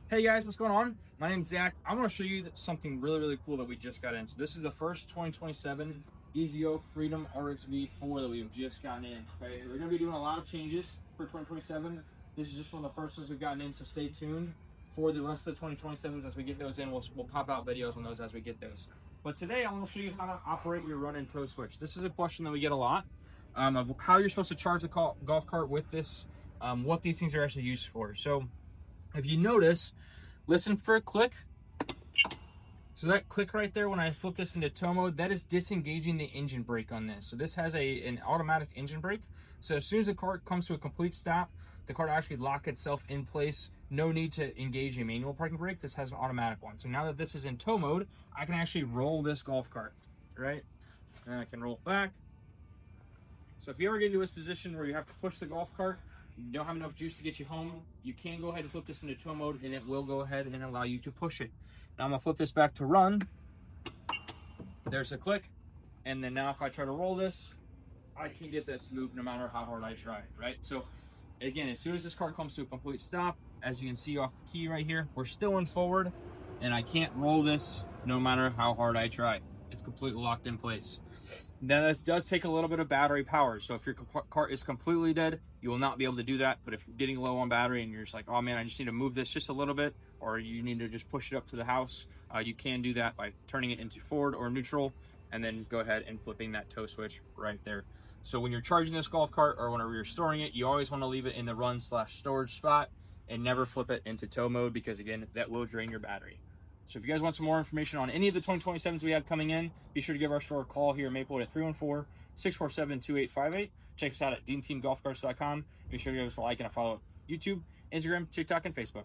Hey guys, what's going on? My name's Zach. I want to show you something really cool that we just got in. So this is the first 2027 EZO Freedom RXV4 that we've just gotten in. Okay, we're going to be doing a lot of changes for 2027. This is just one of the first ones we've gotten in, so stay tuned for the rest of the 2027s as we get those in. We'll pop out videos on those as we get those. But today I want to show you how to operate your run and tow switch. This is a question that we get a lot of how you're supposed to charge the golf cart with this, what these things are actually used for. So if you notice, listen for a click. So that click right there, when I flip this into tow mode, that is disengaging the engine brake on this. So this has an automatic engine brake. So as soon as the cart comes to a complete stop, the cart actually lock itself in place. No need to engage a manual parking brake. This has an automatic one. So now that this is in tow mode, I can actually roll this golf cart, right? And I can roll it back. So if you ever get into this position where you have to push the golf cart, you don't have enough juice to get you home, you can go ahead and flip this into tow mode and it will go ahead and allow you to push it. Now I'm gonna flip this back to run. There's a click. And then now if I try to roll this, I can't get that to move no matter how hard I try, right? So again, as soon as this cart comes to a complete stop, as you can see off the key right here, we're still in forward and I can't roll this no matter how hard I try. It's completely locked in place. Now this does take a little bit of battery power. So if your cart is completely dead, you will not be able to do that. But if you're getting low on battery and you're just like, oh man, I just need to move this just a little bit, or you need to just push it up to the house, you can do that by turning it into forward or neutral, and then go ahead and flipping that tow switch right there. So when you're charging this golf cart or whenever you're storing it, you always want to leave it in the run/storage spot and never flip it into tow mode, because again, that will drain your battery. So if you guys want some more information on any of the 2027s we have coming in, be sure to give our store a call here in Maplewood at 314-647-2858. Check us out at DeanTeamGolfCarts.com. Be sure to give us a like and a follow on YouTube, Instagram, TikTok, and Facebook.